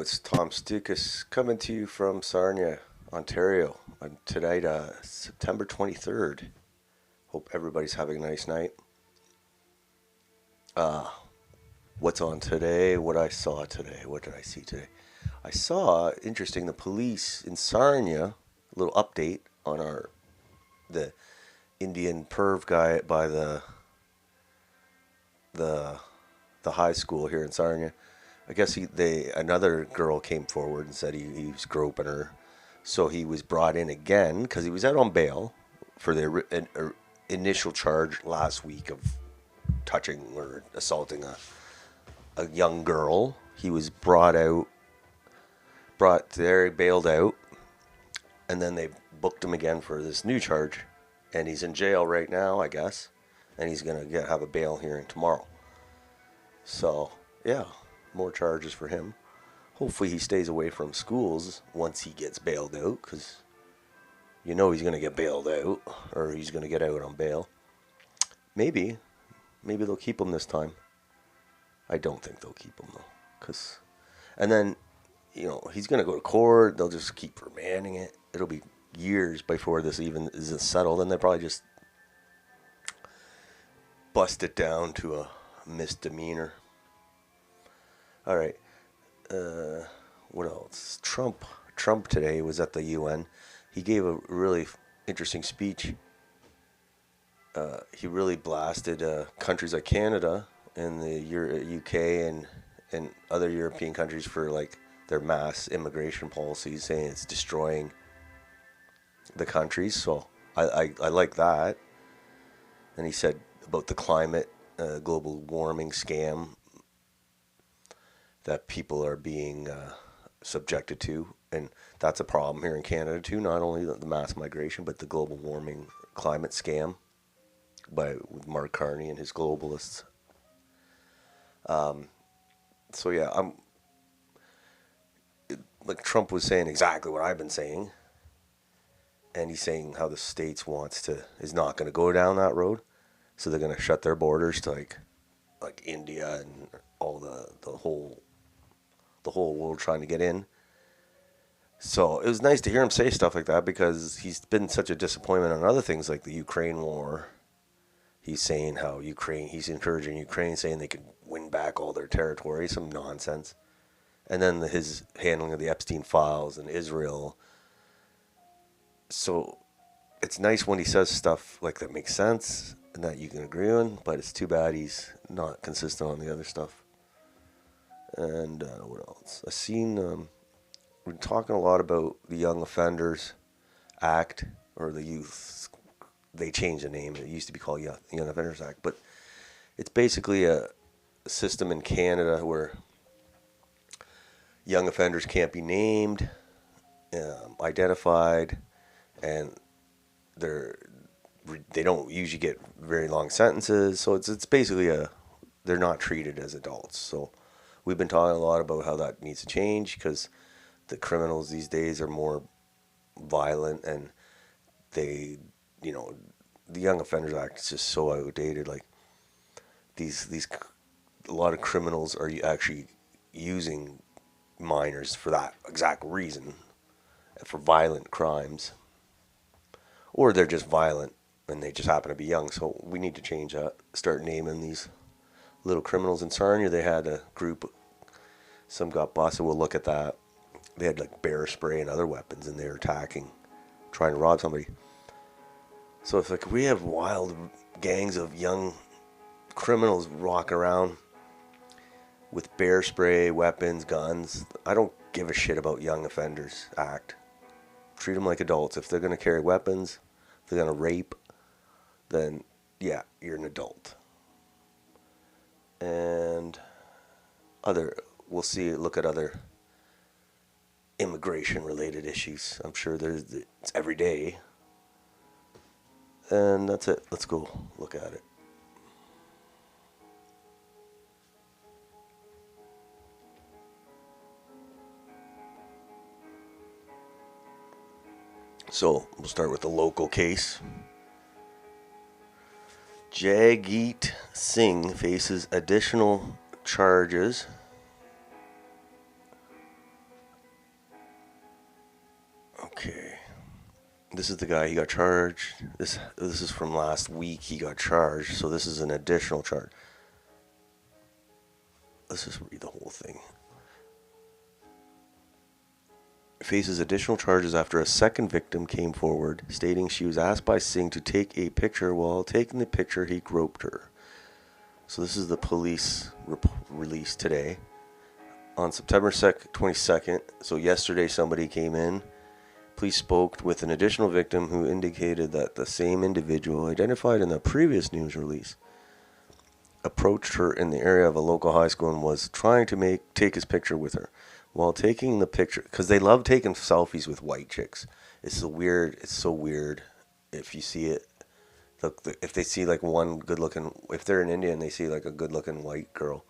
it's Tom Stoukas coming to you from Sarnia, Ontario, on tonight, September 23rd. Hope everybody's having a nice night. Uh, what's on today? What I saw today? What did I see today? I saw, interesting, the police in Sarnia, a little update on the Indian perv guy by the the high school here in Sarnia. I guess another girl came forward and said he was groping her, so he was brought in again because he was out on bail for the initial charge last week of touching or assaulting a young girl. He was brought there, bailed out, and then they booked him again for this new charge, and he's in jail right now, I guess, and he's gonna have a bail hearing tomorrow. So yeah, more charges for him. Hopefully he stays away from schools once he gets bailed out, because he's going to get bailed out, or he's going to get out on bail. Maybe they'll keep him this time. I don't think they'll keep him though, and then he's going to go to court. They'll just keep remanding it. It'll be years before this even is settled, and they probably just bust it down to a misdemeanor. All right. What else? Trump today was at the UN. He gave a really interesting speech. He really blasted countries like Canada and the UK and other European countries for like their mass immigration policies, saying it's destroying the countries. So I like that. And he said about the climate, global warming scam that people are being subjected to, and that's a problem here in Canada too. Not only the mass migration, but the global warming climate scam with Mark Carney and his globalists. So yeah, like Trump was saying exactly what I've been saying, and he's saying how the States is not going to go down that road, so they're going to shut their borders to like India and all the whole world trying to get in. So it was nice to hear him say stuff like that, because he's been such a disappointment on other things like the Ukraine war. He's saying how he's encouraging Ukraine, saying they could win back all their territory, some nonsense. And then his handling of the Epstein files and Israel. So it's nice when he says stuff like that makes sense and that you can agree on, but it's too bad he's not consistent on the other stuff. And what else? I've seen, we're talking a lot about the Young Offenders Act, or the youth. They changed the name. It used to be called Young Offenders Act, but it's basically a system in Canada where young offenders can't be named, identified, and they don't usually get very long sentences. So it's basically they're not treated as adults. So we've been talking a lot about how that needs to change, because the criminals these days are more violent, and the Young Offenders Act is just so outdated. Like these a lot of criminals are actually using minors for that exact reason, for violent crimes, or they're just violent and they just happen to be young. So we need to change that. Start naming these little criminals. In Sarnia, they had a group. Some got busted. We'll look at that. They had like bear spray and other weapons, and they were attacking, trying to rob somebody. So it's like we have wild gangs of young criminals walking around with bear spray, weapons, guns. I don't give a shit about Young Offenders Act. Treat them like adults. If they're going to carry weapons, if they're going to rape, then yeah, you're an adult. And we'll look at other immigration related issues. I'm sure it's every day. And that's it. Let's go look at it. So we'll start with the local case. Jaggeet Singh faces additional charges This is the guy, he got charged. This is from last week. He got charged, so this is an additional charge. Let's just read the whole thing. Faces additional charges after a second victim came forward, stating she was asked by Singh to take a picture. While taking the picture, he groped her. So this is the police release today. On September 22nd, so yesterday, somebody came in. Police spoke with an additional victim who indicated that the same individual, identified in the previous news release, approached her in the area of a local high school and was trying to take his picture with her. While taking the picture, because they love taking selfies with white chicks. It's so weird if you see it. If they see like one good looking, if they're in India and they see like a good looking white girl,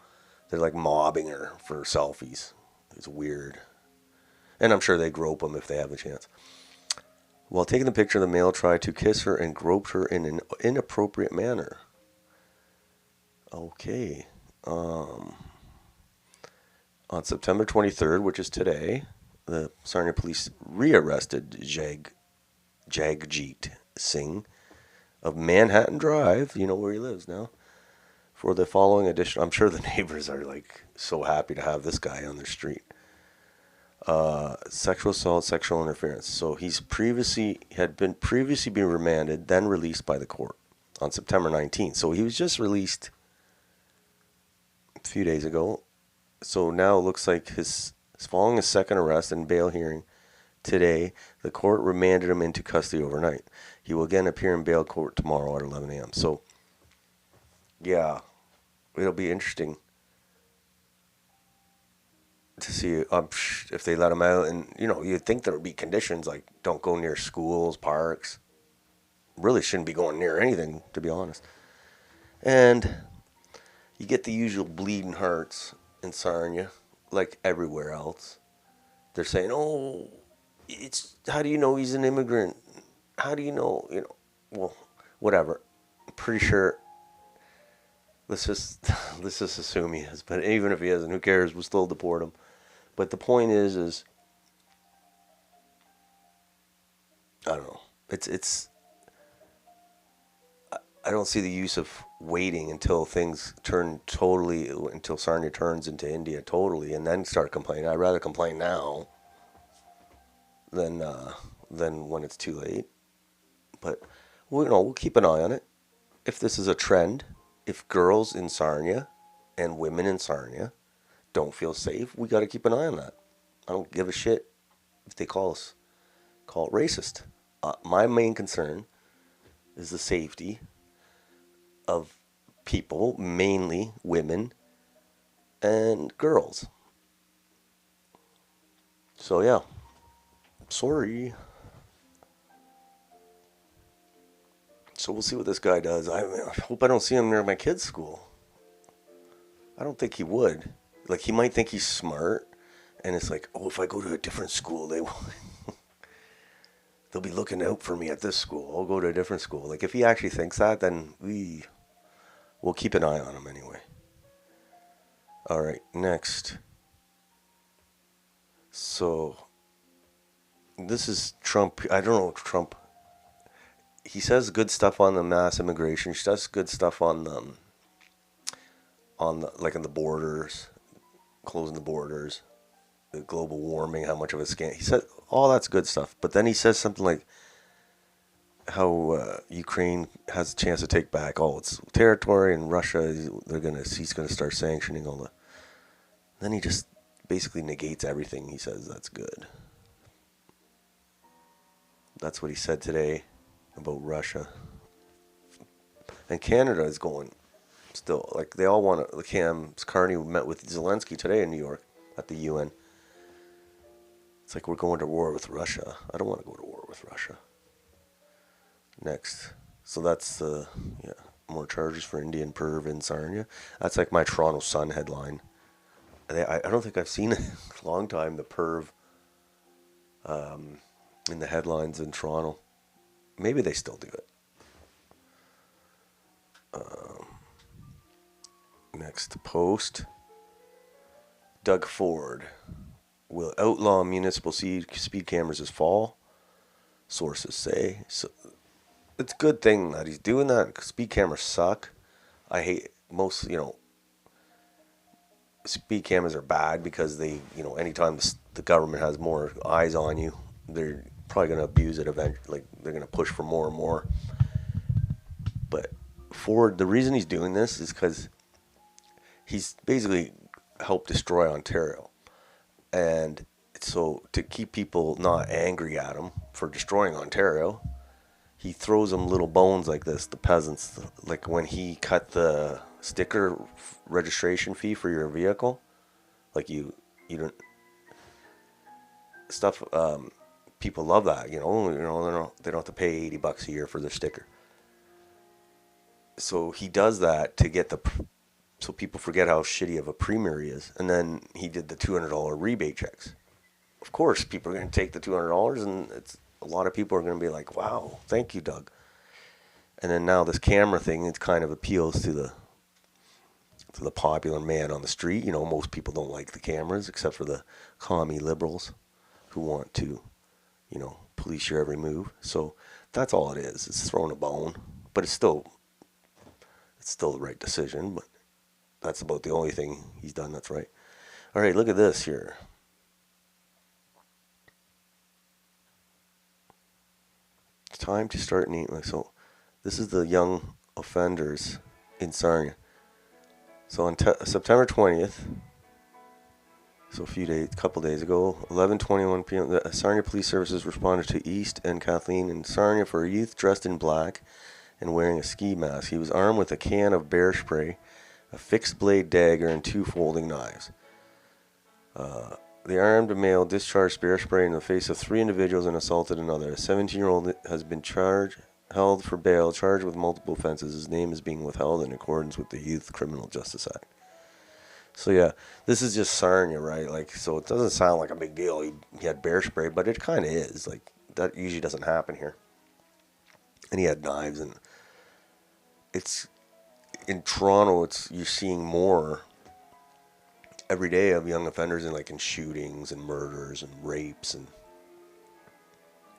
they're like mobbing her for selfies. It's weird. And I'm sure they grope them if they have a chance. While taking the picture, the male tried to kiss her and groped her in an inappropriate manner. Okay. On September 23rd, which is today, the Sarnia police rearrested Jagjit Singh of Manhattan Drive, you know where he lives now, for the following addition. I'm sure the neighbors are like so happy to have this guy on their street. Sexual assault, sexual interference. So he's had been previously remanded, then released by the court on September 19th. So he was just released a few days ago. So now it looks like his following his second arrest and bail hearing today, the court remanded him into custody overnight. He will again appear in bail court tomorrow at 11 a.m. So, yeah, it'll be interesting to see if they let him out. And, you'd think there would be conditions like don't go near schools, parks. Really shouldn't be going near anything, to be honest. And you get the usual bleeding hearts in Sarnia, like everywhere else. They're saying, "Oh, how do you know he's an immigrant? How do you know? Well, whatever. I'm pretty sure. Let's just assume he is. But even if he isn't, who cares? We'll still deport him. But the point is I don't know. I don't see the use of waiting until things until Sarnia turns into India totally, and then start complaining. I'd rather complain now than when it's too late. But we'll keep an eye on it. If this is a trend, if girls in Sarnia and women in Sarnia don't feel safe, we got to keep an eye on that. I don't give a shit if they call it racist. My main concern is the safety of people, mainly women and girls. So yeah, sorry. So we'll see what this guy does. I hope I don't see him near my kid's school. I don't think he would. Like, he might think he's smart, and it's like, oh, if I go to a different school, they'll be looking out for me at this school. I'll go to a different school. Like, if he actually thinks that, then we'll keep an eye on him anyway. All right, next. So, this is Trump. I don't know Trump. He says good stuff on the mass immigration. He does good stuff on the borders, closing the borders, the global warming, how much of a scam. He said all that's good stuff. But then he says something like how Ukraine has a chance to take back all its territory, and Russia he's gonna start sanctioning all the. Then he just basically negates everything he says that's good. That's what he said today about Russia. And Canada is going still, like, they all want to. Cam Carney met with Zelensky today in New York at the UN. It's like we're going to war with Russia. I don't want to go to war with Russia. Next. So that's more charges for Indian perv in Sarnia. That's like my Toronto Sun headline. I don't think I've seen it in a long time, the perv in the headlines in Toronto. Maybe they still do it. Next post. Doug Ford will outlaw municipal speed cameras this fall. sources say. So it's a good thing that he's doing that. Speed cameras suck. I hate most, speed cameras are bad because they, anytime the government has more eyes on you, they're probably going to abuse it eventually. Like, they're going to push for more and more. But Ford, the reason he's doing this is because he's basically helped destroy Ontario. And so to keep people not angry at him for destroying Ontario, he throws them little bones like this, the peasants. Like when he cut the sticker registration fee for your vehicle, like you don't stuff. People love that, they don't have to pay $80 a year for their sticker. So he does that to get so people forget how shitty of a premier he is, and then he did the $200 rebate checks. Of course, people are going to take the $200, and a lot of people are going to be like, "Wow, thank you, Doug." And then now this camera thing, it kind of appeals to the popular man on the street. Most people don't like the cameras except for the commie liberals who want to, police your every move. So that's all it is. It's throwing a bone, but it's still the right decision. But that's about the only thing he's done that's right. All right, look at this here. It's time to start neatly. So this is the young offenders in Sarnia. So on September 20th, so a couple days ago, 11:21 p.m., the Sarnia Police Services responded to East and Kathleen in Sarnia for a youth dressed in black and wearing a ski mask. He was armed with a can of bear spray, a fixed blade dagger, and 2 folding knives. The armed male discharged bear spray in the face of 3 individuals and assaulted another. A 17-year-old has been held for bail, charged with multiple offenses. His name is being withheld in accordance with the Youth Criminal Justice Act. So yeah, this is just Sarnia, right? Like, so it doesn't sound like a big deal. He had bear spray, but it kind of is. Like, that usually doesn't happen here. And he had knives, and it's in Toronto. You're seeing more every day of young offenders in shootings and murders and rapes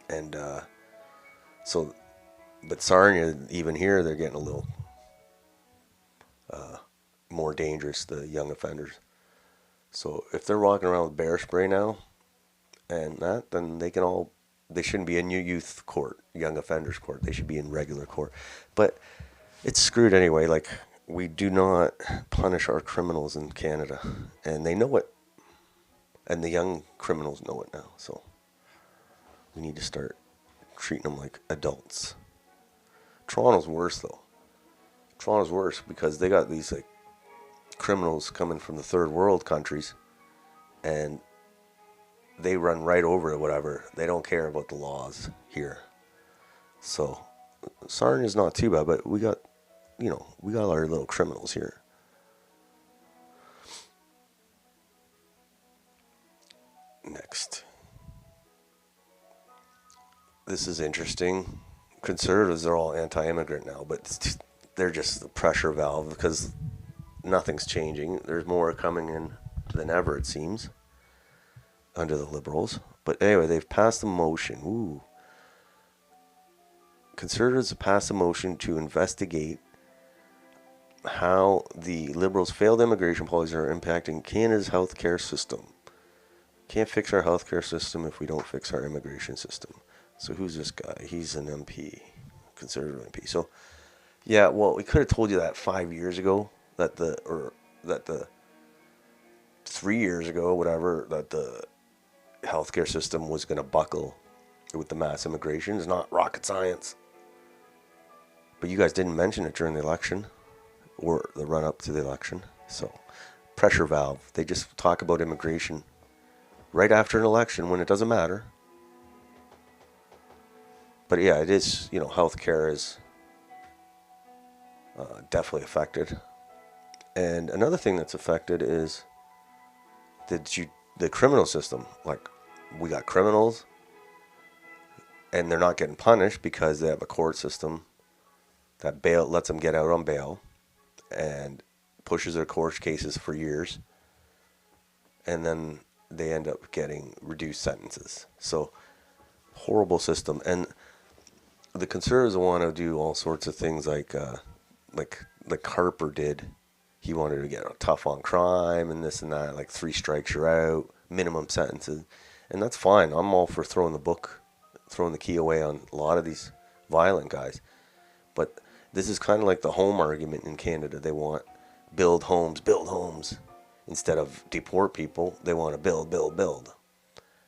and so. But Sarnia, even here, they're getting a little more dangerous, the young offenders. So if they're walking around with bear spray now and that, then they shouldn't be in youth court, young offenders court. They should be in regular court. But it's screwed anyway. Like, we do not punish our criminals in Canada, and they know it. And the young criminals know it now. So we need to start treating them like adults. Toronto's worse, though. Toronto's worse because they got these criminals coming from the third world countries, and they run right over it, whatever. They don't care about the laws here. So Sarnia's not too bad, but we got our little criminals here. Next. This is interesting. Conservatives are all anti-immigrant now, but they're just the pressure valve because nothing's changing. There's more coming in than ever, it seems, under the Liberals. But anyway, they've passed a motion. Ooh. Conservatives have passed a motion to investigate how the Liberals' failed immigration policies are impacting Canada's healthcare system. Can't fix our healthcare system if we don't fix our immigration system. So who's this guy? He's an MP, Conservative MP. So, yeah, well, we could have told you that 5 years ago, that the 3 years ago, whatever, that the healthcare system was going to buckle with the mass immigration. It's not rocket science. But you guys didn't mention it during the election or the run-up to the election. So, pressure valve. They just talk about immigration right after an election when it doesn't matter. But yeah, it is, healthcare is definitely affected. And another thing that's affected is the criminal system. Like, we got criminals, and they're not getting punished because they have a court system that lets them get out on bail and pushes their court cases for years. And then they end up getting reduced sentences. So horrible system. And the conservatives want to do all sorts of things like Harper did. He wanted to get tough on crime and this and that, like 3 strikes you're out, minimum sentences, and that's fine. I'm all for throwing the key away on a lot of these violent guys. But this is kind of like the home argument in Canada. They want build homes. Instead of deport people, they want to build.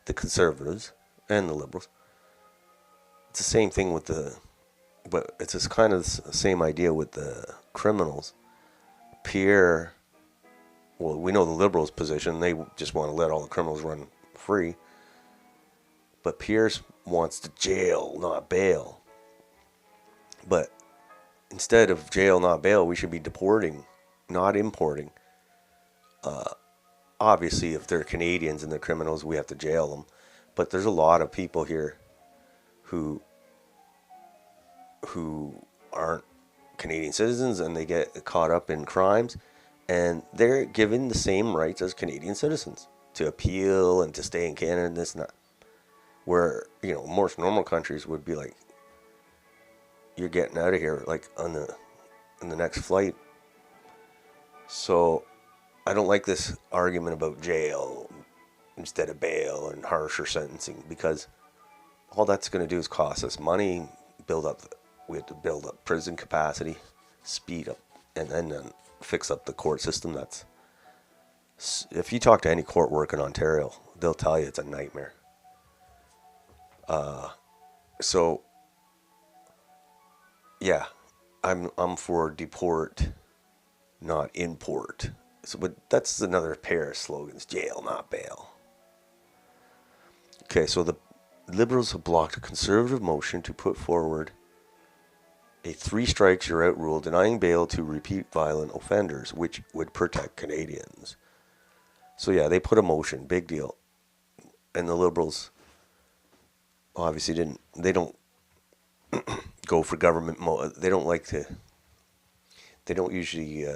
The conservatives and the liberals. It's the same thing but it's just kind of the same idea with the criminals. Pierre, well, we know the liberals' position. They just want to let all the criminals run free. But Pierce wants to jail, not bail. But instead of jail, not bail, we should be deporting, not importing. Obviously, if they're Canadians and they're criminals, we have to jail them. But there's a lot of people here who aren't Canadian citizens and they get caught up in crimes, and they're given the same rights as Canadian citizens to appeal and to stay in Canada and this and that. Where, most normal countries would be like, you're getting out of here like on the next flight. So I don't like this argument about jail instead of bail and harsher sentencing, because all that's going to do is cost us money, we have to build up prison capacity, speed up, and then fix up the court system. If you talk to any court work in Ontario, they'll tell you it's a nightmare. So yeah, I'm for deport, not import. So, but that's another pair of slogans: jail, not bail. Okay, so the Liberals have blocked a Conservative motion to put forward a 3 strikes you're out rule denying bail to repeat violent offenders, which would protect Canadians. So yeah, they put a motion, big deal. And the Liberals obviously they don't go for government, they don't usually,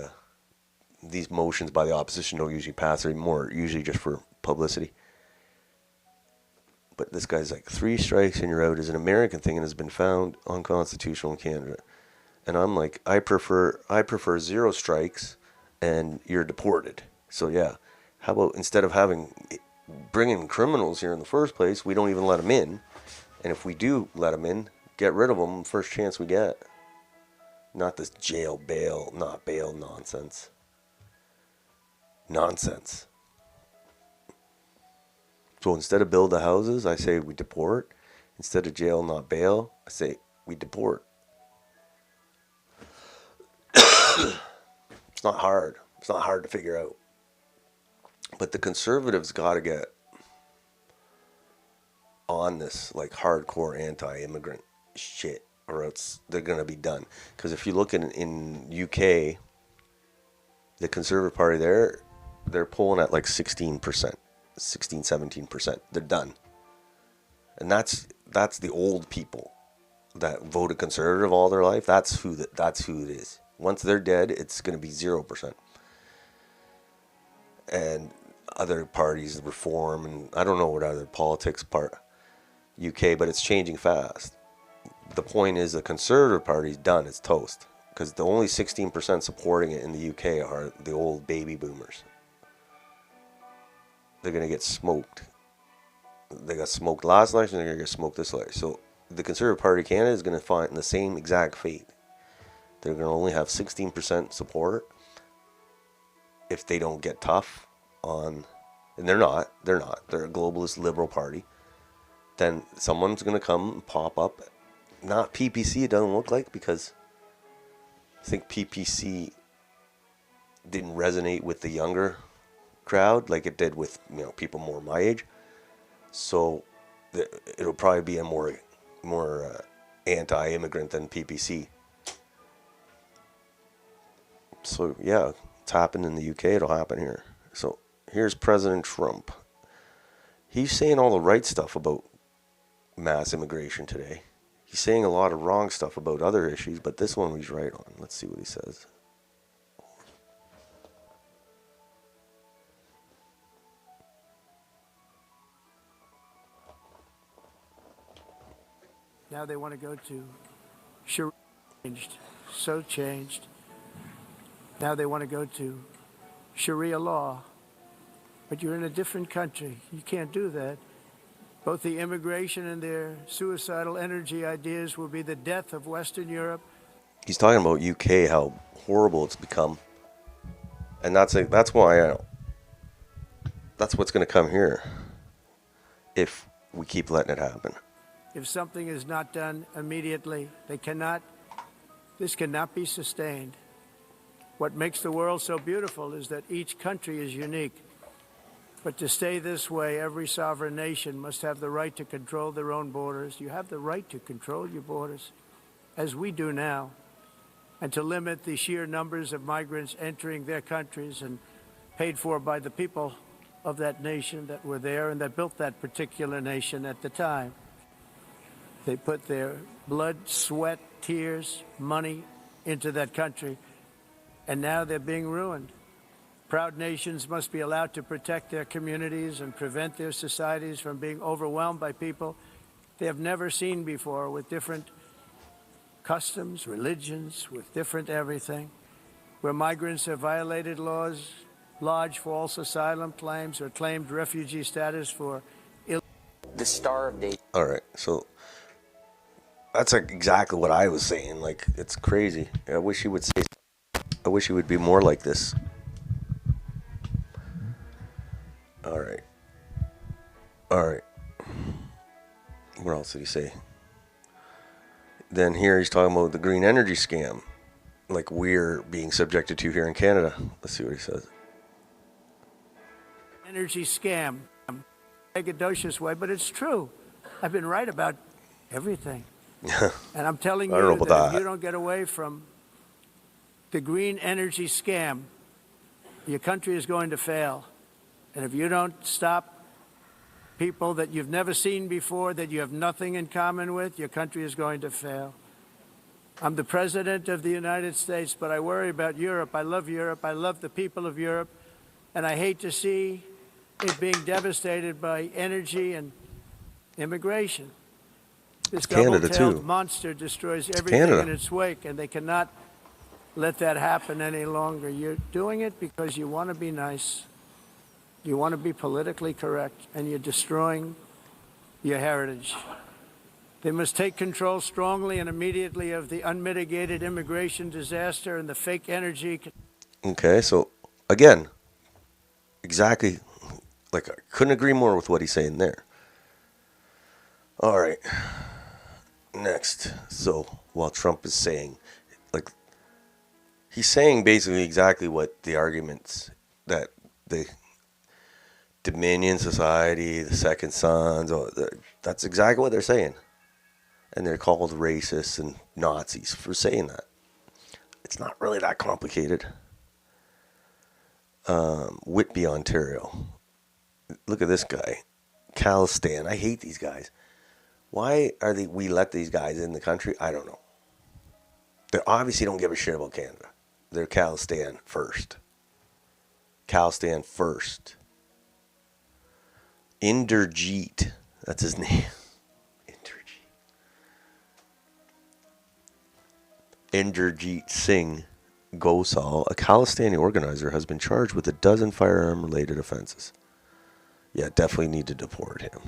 these motions by the opposition don't usually pass, they're more usually just for publicity. But this guy's like, 3 strikes and you're out is an American thing and has been found unconstitutional in Canada. And I'm like, I prefer 0 strikes and you're deported. So yeah, how about instead of bringing criminals here in the first place, we don't even let them in. And if we do let them in, get rid of them first chance we get. Not this jail, bail, not bail nonsense. Nonsense. So instead of build the houses, I say we deport. Instead of jail, not bail, I say we deport. It's not hard. It's not hard to figure out. But the Conservatives got to get on this like hardcore anti-immigrant shit, or else they're going to be done. Because if you look in UK, the Conservative Party there, they're polling at like 16%, 17%. They're done. And that's the old people that voted Conservative all their life. That's who it is. Once they're dead, it's going to be 0%. And other parties, Reform, and I don't know what other politics part UK, but it's changing fast. The point is the Conservative Party's done. It's toast. Because the only 16% supporting it in the UK are the old baby boomers. They're going to get smoked. They got smoked last election, they're going to get smoked this election. So the Conservative Party of Canada is going to find the same exact fate. They're going to only have 16% support if they don't get tough on, and they're not, they're a globalist liberal party. Then someone's going to come and pop up. Not PPC, it doesn't look like, because I think PPC didn't resonate with the younger crowd like it did with people more my age. So it'll probably be a more anti-immigrant than PPC. So yeah, it's happened in the UK, it'll happen here. So here's President Trump. He's saying all the right stuff about mass immigration today. He's saying a lot of wrong stuff about other issues, but this one he's right on. Let's see what he says. Now they want to go to Sharia. Changed, so changed. Now they want to go to Sharia law. But you're in a different country. You can't do that. Both the immigration and their suicidal energy ideas will be the death of Western Europe. He's talking about UK, how horrible it's become, and that's why that's what's going to come here if we keep letting it happen. If something is not done immediately, this cannot be sustained. What makes the world so beautiful is that each country is unique. But to stay this way, every sovereign nation must have the right to control their own borders. You have the right to control your borders, as we do now, and to limit the sheer numbers of migrants entering their countries and paid for by the people of that nation that were there and that built that particular nation at the time. They put their blood, sweat, tears, money into that country, and now they're being ruined. Proud nations must be allowed to protect their communities and prevent their societies from being overwhelmed by people they have never seen before, with different customs, religions, with different everything, where migrants have violated laws, lodged false asylum claims, or claimed refugee status for the Star of David. All right, so that's like exactly what I was saying. Like, it's crazy. I wish he would say. I wish he would be more like this. All right. All right. What else did he say? Then here he's talking about the green energy scam, like we're being subjected to here in Canada. Let's see what he says. energy scam. Braggadocious way, but it's true. I've been right about everything. And I'm telling I don't know you about that if that. you don't get away from the green energy scam, your country is going to fail. And if you don't stop people that you've never seen before, that you have nothing in common with, your country is going to fail. I'm the president of the United States, but I worry about Europe. I love Europe. I love the people of Europe. And I hate to see it being devastated by energy and immigration. This Canada, double-tailed too. monster destroys everything Canada. in its wake, and they cannot let that happen any longer. You're doing it because you want to be nice. You want to be politically correct, and you're destroying your heritage. They must take control strongly and immediately of the unmitigated immigration disaster and the fake energy. Okay, so again, exactly, like, I couldn't agree more with what he's saying there. All right, next. So while Trump is saying, like, he's saying basically exactly what the arguments that the Dominion Society, the Second Sons, that's exactly what they're saying. And they're called racists and Nazis for saying that. It's not really that complicated. Whitby, Ontario. Look at this guy. Calistan. I hate these guys. Why we let these guys in the country? I don't know. They obviously don't give a shit about Canada. They're Calistan first. Calistan first. Inderjeet. That's his name. Inderjeet Singh Gosal, a Khalistani organizer, has been charged with a dozen firearm-related offenses. Yeah, definitely need to deport him.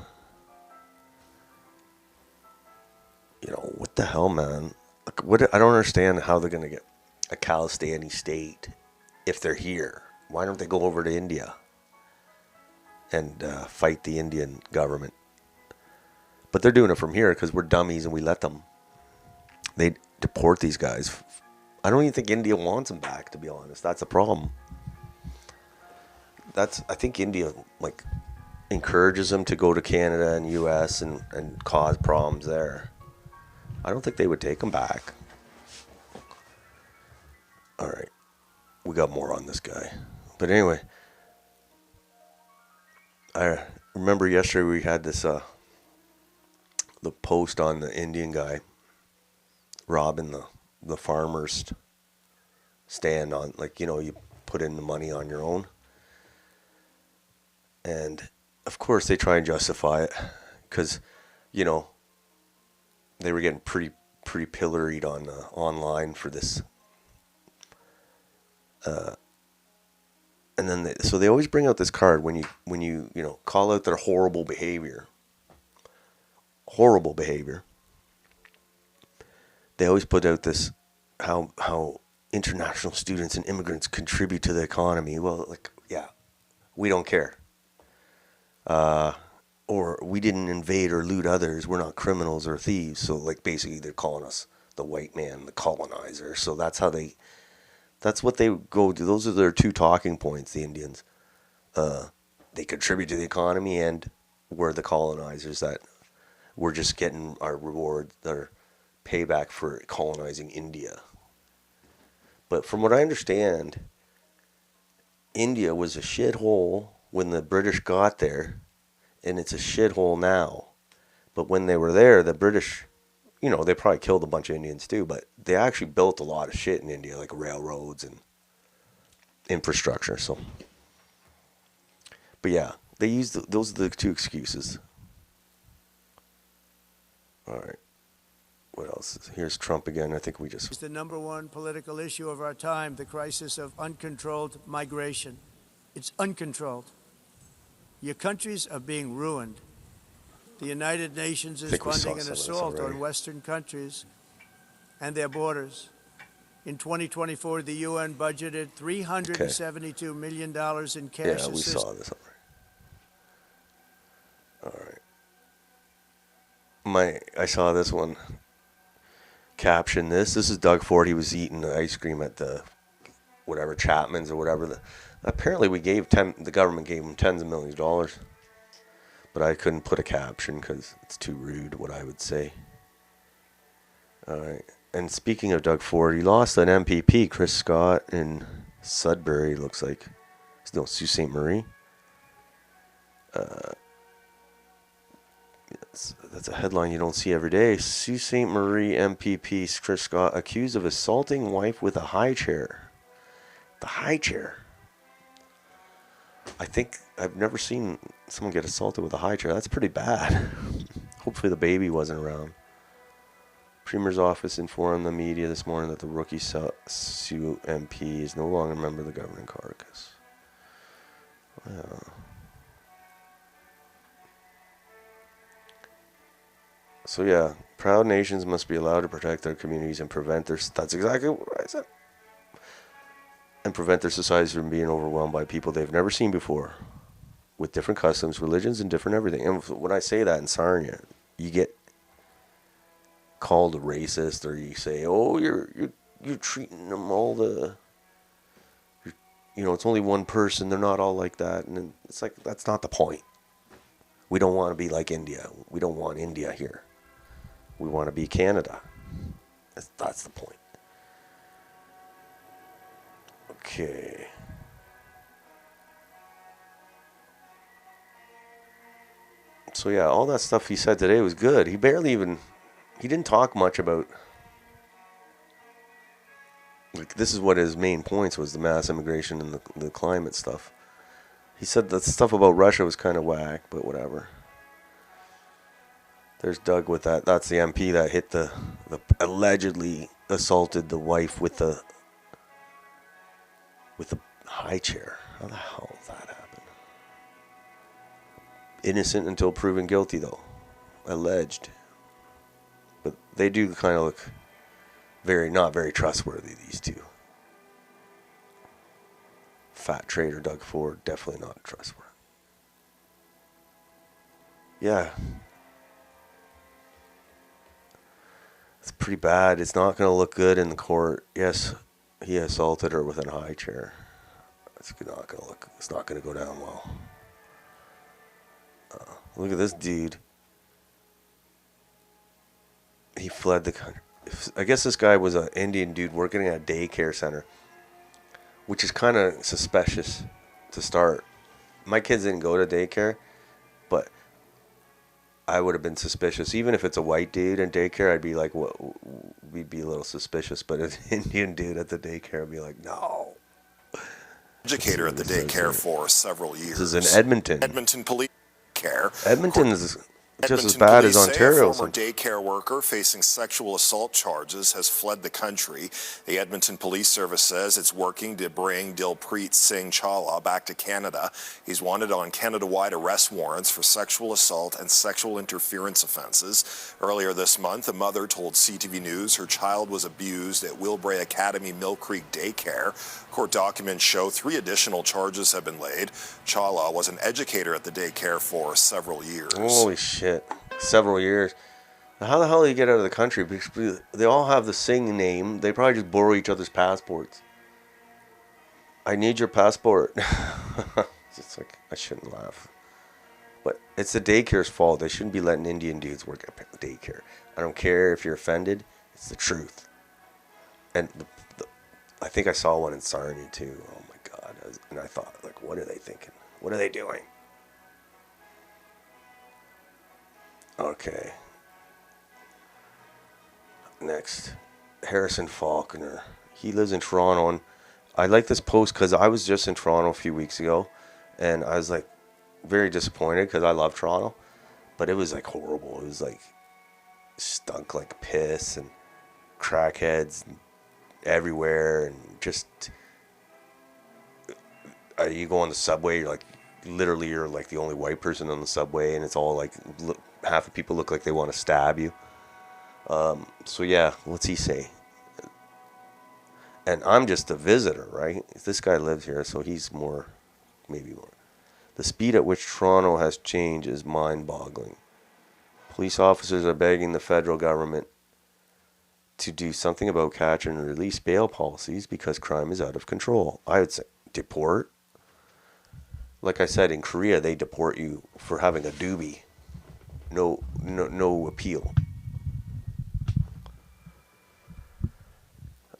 You know, what the hell, man? Like, I don't understand how they're going to get a Khalistani state if they're here. Why don't they go over to India and fight the Indian government? But they're doing it from here because we're dummies and we let them. They deport these guys. I don't even think India wants them back, to be honest. That's the problem. I think India, like, encourages them to go to Canada and US and cause problems there. I don't think they would take them back. All right. We got more on this guy. But anyway, I remember yesterday we had this the post on the Indian guy robbing the farmers stand on, like, you know, you put in the money on your own. And of course they try and justify it because, you know, they were getting pretty pilloried on online for this. And then so they always bring out this card when you call out their horrible behavior. Horrible behavior. They always put out this how international students and immigrants contribute to the economy. Well, like, yeah, we don't care. Or we didn't invade or loot others. We're not criminals or thieves. So, like, basically they're calling us the white man, the colonizer. So that's what they go to. Those are their two talking points, the Indians. They contribute to the economy, and we're the colonizers, that we're just getting our reward, our payback for colonizing India. But from what I understand, India was a shithole when the British got there, and it's a shithole now. But when they were there, the British, they probably killed a bunch of Indians too, but they actually built a lot of shit in India, like railroads and infrastructure. So, but yeah, they used those are the two excuses. All right. What else? Here's Trump again. I think we just... It's the number one political issue of our time, the crisis of uncontrolled migration. It's uncontrolled. Your countries are being ruined. The United Nations is funding an assault on Western countries and their borders. In 2024, the UN budgeted $372 million in cash assistance. Yeah, we saw this already. All right. I saw this one. Caption this. This is Doug Ford. He was eating ice cream at the whatever Chapman's or whatever. Apparently, the government gave him tens of millions of dollars, but I couldn't put a caption because it's too rude. What I would say. All right. And speaking of Doug Ford, he lost an MPP, Chris Scott in Sudbury. Looks like no Sault Ste. Marie. That's a headline you don't see every day. Sault Ste. Marie MPP Chris Scott accused of assaulting wife with a high chair. The high chair. I think I've never seen someone get assaulted with a high chair. That's pretty bad. Hopefully the baby wasn't around. Premier's office informed the media this morning that the rookie Sault MP is no longer a member of the governing caucus. Wow. So yeah, proud nations must be allowed to protect their communities and prevent their... That's exactly what I said. And prevent their societies from being overwhelmed by people they've never seen before, with different customs, religions, and different everything. And when I say that in Sarnia, you get called a racist, or you say, "Oh, you're treating them all it's only one person. They're not all like that." And it's like, that's not the point. We don't want to be like India. We don't want India here. We want to be Canada. That's the point. Okay. So yeah, all that stuff he said today was good. He didn't talk much about, like, this is what his main points was: the mass immigration and the climate stuff. He said that stuff about Russia was kind of whack, but whatever. There's Doug with that. That's the MP that hit the allegedly assaulted the wife with the high chair. How the hell did that happen? Innocent until proven guilty, though. Alleged. But they do kind of look not very trustworthy, these two. Fat trader Doug Ford, definitely not trustworthy. Yeah. It's pretty bad. It's not going to look good in the court. Yes, he assaulted her with a high chair. It's not going to go down well. Look at this dude. He fled the country. I guess this guy was an Indian dude working at a daycare center, which is kind of suspicious to start. My kids didn't go to daycare, but I would have been suspicious. Even if it's a white dude in daycare, I'd be like, what? We'd be a little suspicious. But an Indian dude at the daycare would be like, no. Educator at the daycare for several years. This is in Edmonton. Edmonton Police Care. Edmonton is just as Edmonton bad police as say a Ontario. former daycare worker facing sexual assault charges has fled the country. The Edmonton Police Service says it's working to bring Dilpreet Singh Chawla back to Canada. He's wanted on Canada-wide arrest warrants for sexual assault and sexual interference offenses. Earlier this month, a mother told CTV News her child was abused at Wilbray Academy Mill Creek Daycare. Court documents show 3 additional charges have been laid. Chawla was an educator at the daycare for several years. Holy shit. Several years. How the hell do you get out of the country? Because they all have the same name. They probably just borrow each other's passports. I need your passport. It's like, I shouldn't laugh. But it's the daycare's fault. They shouldn't be letting Indian dudes work at daycare. I don't care if you're offended. It's the truth. And I think I saw one in Sarnia too. Oh my God. And I thought, like, what are they thinking? What are they doing? Okay. Next, Harrison Faulkner. He lives in Toronto, and I like this post because I was just in Toronto a few weeks ago, and I was like very disappointed because I love Toronto, but it was like horrible. It was like stunk like piss and crackheads everywhere, and just you go on the subway, you're like literally you're like the only white person on the subway, and it's all like half the people look like they want to stab you. So yeah, what's he say? And I'm just a visitor, right? This guy lives here, so he's more, maybe more. The speed at which Toronto has changed is mind-boggling. Police officers are begging the federal government to do something about catch and release bail policies because crime is out of control. I would say deport. Like I said, in Korea, they deport you for having a doobie. No appeal.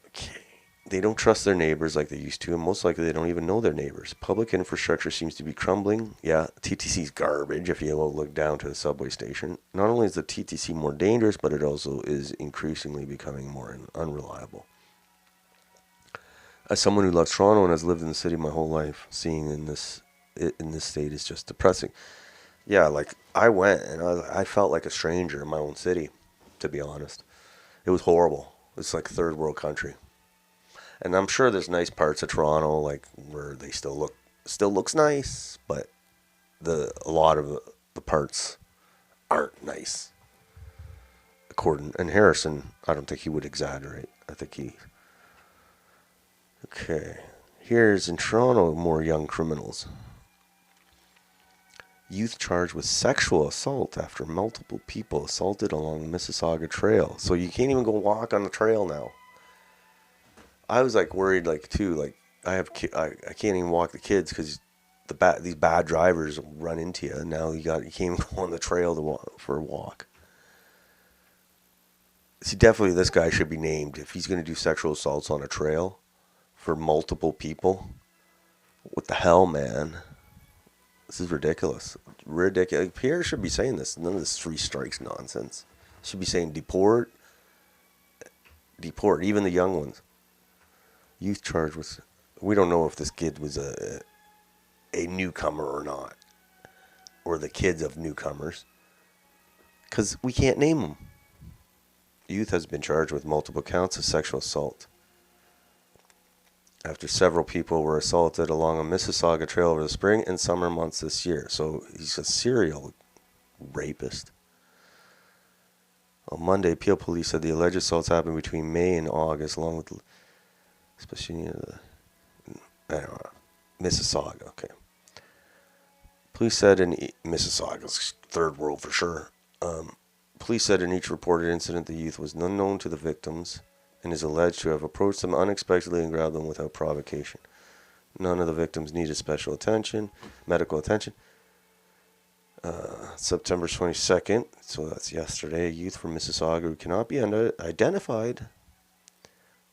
Okay. They don't trust their neighbors like they used to, and most likely they don't even know their neighbors. Public infrastructure seems to be crumbling. Yeah, TTC's garbage if you look down to the subway station. Not only is the TTC more dangerous, but it also is increasingly becoming more unreliable. As someone who loves Toronto and has lived in the city my whole life, seeing in this state is just depressing. Yeah, like I went and I felt like a stranger in my own city, to be honest. It was horrible. It's like third world country. And I'm sure there's nice parts of Toronto, like where they still looks nice, but a lot of the parts aren't nice. And Harrison, I don't think he would exaggerate. I think okay. Here's in Toronto, more young criminals. Youth charged with sexual assault after multiple people assaulted along the Mississauga Trail. So you can't even go walk on the trail now. I was like worried, like too, like I can't even walk the kids because these bad drivers will run into you. And now you can't even go on the trail for a walk. See, definitely this guy should be named if he's going to do sexual assaults on a trail for multiple people. What the hell, man? This is ridiculous. Ridiculous. Pierre should be saying this. None of this 3 strikes nonsense. Should be saying deport, even the young ones. Youth charged with. We don't know if this kid was a newcomer or not, or the kids of newcomers, because we can't name them. Youth has been charged with multiple counts of sexual assault after several people were assaulted along a Mississauga Trail over the spring and summer months this year. So he's a serial rapist. On Monday, Peel Police said the alleged assaults happened between May and August, along with, especially Mississauga. Okay. Police said in Mississauga's third world for sure. Police said in each reported incident, the youth was unknown to the victims and is alleged to have approached them unexpectedly and grabbed them without provocation. None of the victims needed medical attention. September 22nd, so that's yesterday, a youth from Mississauga who cannot be identified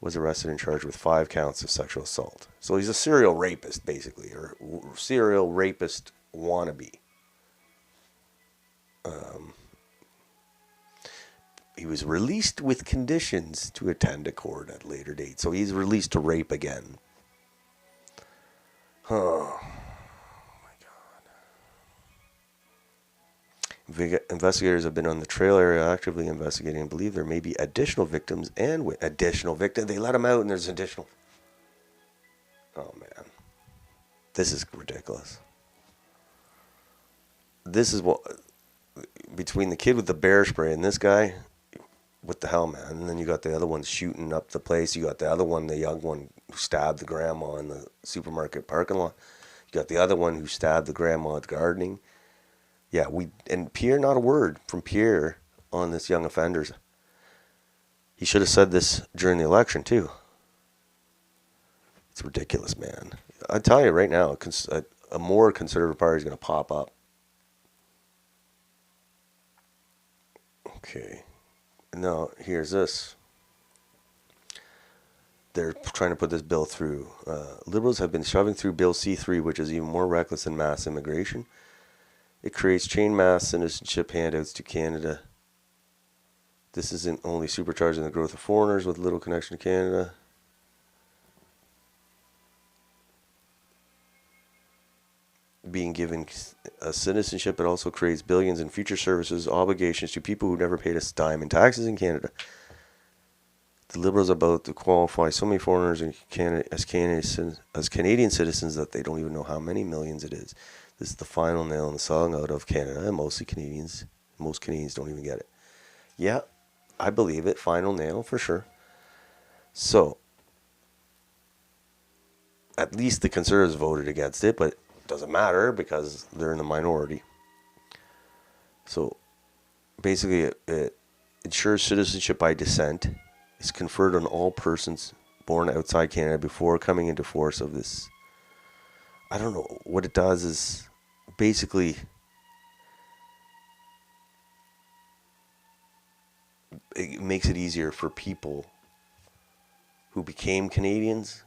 was arrested and charged with 5 counts of sexual assault. So he's a serial rapist, basically, or serial rapist wannabe. He was released with conditions to attend a court at a later date. So he's released to rape again. Oh my God. Investigators have been on the trail area actively investigating and believe there may be additional victims and additional victims. They let them out and there's additional. Oh, man. This is ridiculous. This is what, between the kid with the bear spray and this guy, what the hell, man? And then you got the other one shooting up the place. You got the other one, the young one who stabbed the grandma in the supermarket parking lot. You got the other one who stabbed the grandma at gardening. Yeah, and Pierre, not a word from Pierre on this young offenders. He should have said this during the election, too. It's ridiculous, man. I tell you right now, a more conservative party is going to pop up. Okay. Now, here's this. They're trying to put this bill through. Liberals have been shoving through Bill C3, which is even more reckless than mass immigration. It creates chain mass citizenship handouts to Canada. This isn't only supercharging the growth of foreigners with little connection to Canada. Being given a citizenship, it also creates billions in future services obligations to people who never paid a dime in taxes in Canada. The Liberals are about to qualify so many foreigners in Canada as Canadian citizens that they don't even know how many millions it is. This is the final nail in the selling out of Canada, and most Canadians don't even get it. Yeah, I believe it. Final nail for sure. So, at least the Conservatives voted against it, but doesn't matter because they're in the minority. So basically it ensures citizenship by descent is conferred on all persons born outside Canada before coming into force of this. I don't know. What it does is basically it makes it easier for people who became Canadians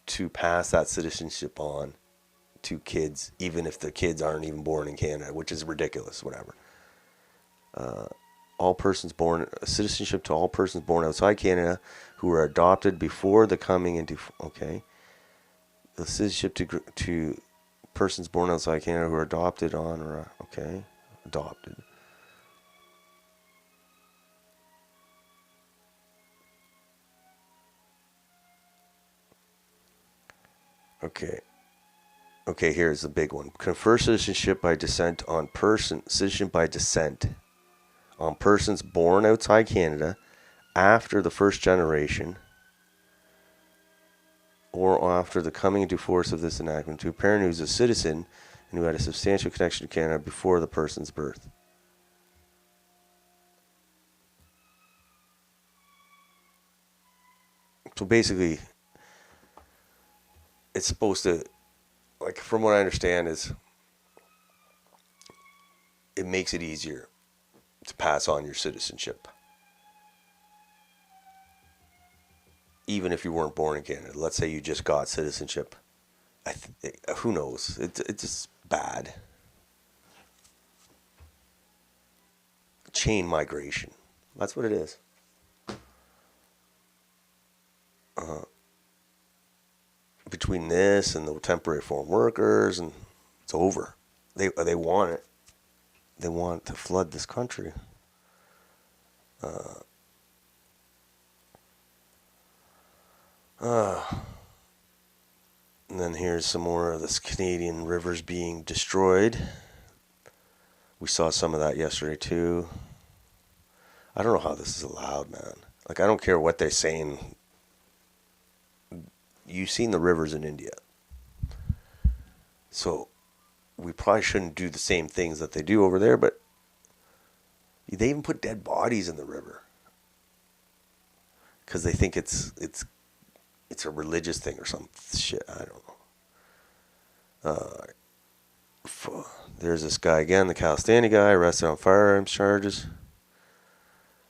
to pass that citizenship on to kids, even if the kids aren't even born in Canada, which is ridiculous, whatever. Citizenship to all persons born outside Canada who were adopted before the coming into, okay. The citizenship to persons born outside Canada who are adopted on, or, okay, adopted. Okay, here's the big one. Confer citizenship by descent on persons born outside Canada after the first generation or after the coming into force of this enactment to a parent who is a citizen and who had a substantial connection to Canada before the person's birth. So basically, it's supposed to, like, from what I understand, is it makes it easier to pass on your citizenship, even if you weren't born in Canada. Let's say you just got citizenship. Who knows? It's just bad. Chain migration. That's what it is. Between this and the temporary foreign workers, and it's over. They want it. They want to flood this country. And then here's some more of this Canadian rivers being destroyed. We saw some of that yesterday too. I don't know how this is allowed, man. Like, I don't care what they're saying. You've seen the rivers in India. So we probably shouldn't do the same things that they do over there, but they even put dead bodies in the river because they think it's a religious thing or some shit. I don't know. There's this guy again, the Calistani guy, arrested on firearms charges,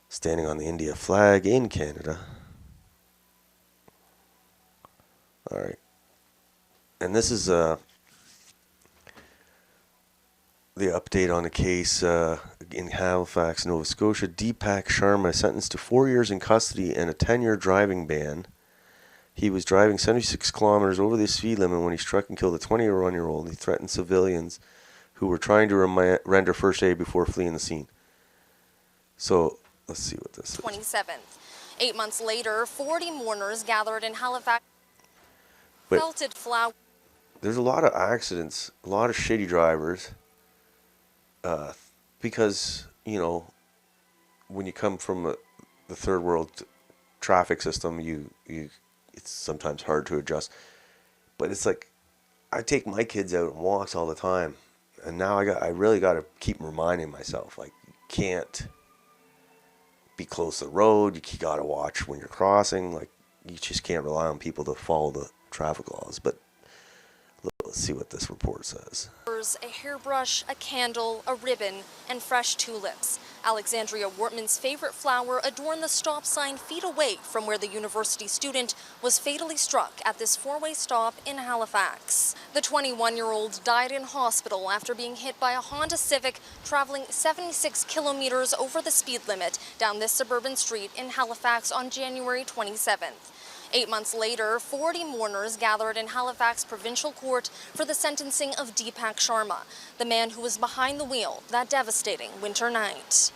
standing on the India flag in Canada. All right. And this is the update on the case in Halifax, Nova Scotia. Deepak Sharma sentenced to 4 years in custody and a 10-year driving ban. He was driving 76 kilometers over the speed limit when he struck and killed a 21-year-old. He threatened civilians who were trying to render first aid before fleeing the scene. So let's see what this is. 27th. 8 months later, 40 mourners gathered in Halifax. But Felted flower. there's a lot of accidents, a lot of shitty drivers, because, you know, when you come from the third world traffic system, it's sometimes hard to adjust. But it's like, I take my kids out on walks all the time, and now I really got to keep reminding myself, like, you can't be close to the road. You got to watch when you're crossing. Like, you just can't rely on people to follow the traffic laws. But let's see what this report says. A hairbrush, a candle, a ribbon, and fresh tulips. Alexandria Wortman's favorite flower adorned the stop sign feet away from where the university student was fatally struck at this four-way stop in Halifax. The 21-year-old died in hospital after being hit by a Honda Civic traveling 76 kilometers over the speed limit down this suburban street in Halifax on January 27th. 8 months later, 40 mourners gathered in Halifax Provincial Court for the sentencing of Deepak Sharma, the man who was behind the wheel that devastating winter night.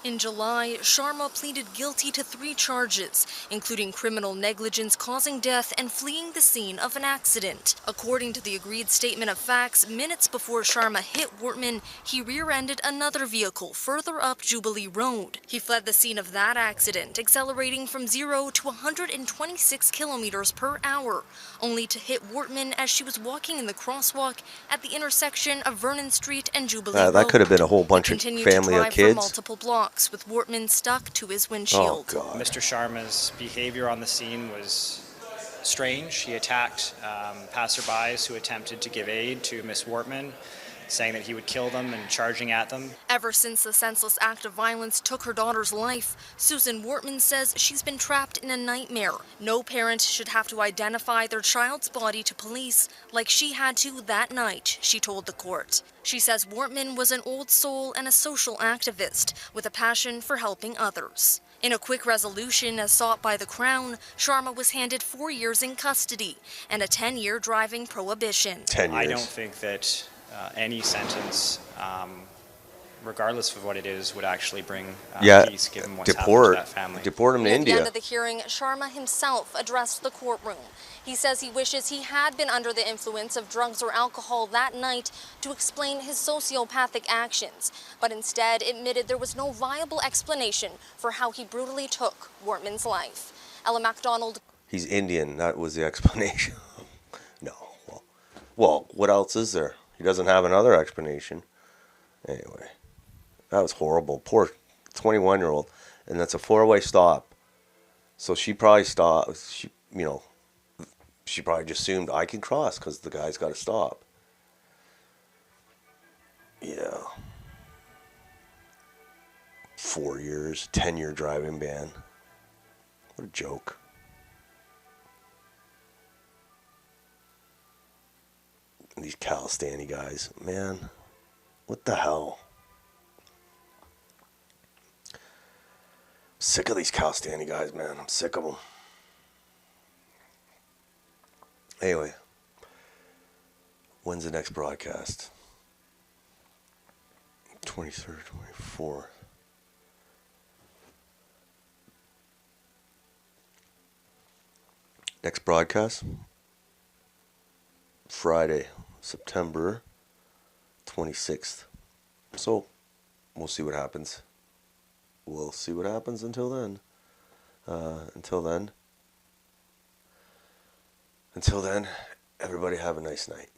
In July, Sharma pleaded guilty to 3 charges, including criminal negligence causing death and fleeing the scene of an accident. According to the agreed statement of facts, minutes before Sharma hit Wortman, he rear-ended another vehicle further up Jubilee Road. He fled the scene of that accident, accelerating from 0 to 126 kilometers per hour, only to hit Wortman as she was walking in the crosswalk at the intersection of Vernon Street and Jubilee Road. That could have been a whole bunch of family of kids. Multiple blocks with Wortman stuck to his windshield. Oh, God. Mr. Sharma's behavior on the scene was strange. He attacked passerbys who attempted to give aid to Miss Wortman, saying that he would kill them and charging at them. Ever since the senseless act of violence took her daughter's life, Susan Wortman says she's been trapped in a nightmare. No parent should have to identify their child's body to police like she had to that night, she told the court. She says Wortman was an old soul and a social activist with a passion for helping others. In a quick resolution as sought by the Crown, Sharma was handed 4 years in custody and a 10-year driving prohibition. 10 years. I don't think that any sentence, regardless of what it is, would actually bring peace, given what's happened to that family. Deport him to India. At the end of the hearing, Sharma himself addressed the courtroom. He says he wishes he had been under the influence of drugs or alcohol that night to explain his sociopathic actions, but instead admitted there was no viable explanation for how he brutally took Wortman's life. Ella MacDonald. He's Indian. That was the explanation. No. Well, what else is there? He doesn't have another explanation. Anyway, that was horrible. Poor 21-year-old. And that's a 4-way stop. So she probably stopped. She probably just assumed I can cross because the guy's got to stop. Yeah. 4 years, 10-year driving ban. What a joke. These Calistani guys, man, what the hell? Sick of these Calistani guys, man. I'm sick of them. Anyway, when's the next broadcast? 23rd, 24th. Next broadcast? Friday, September 26th. So, we'll see what happens. We'll see what happens until then. Until then, everybody have a nice night.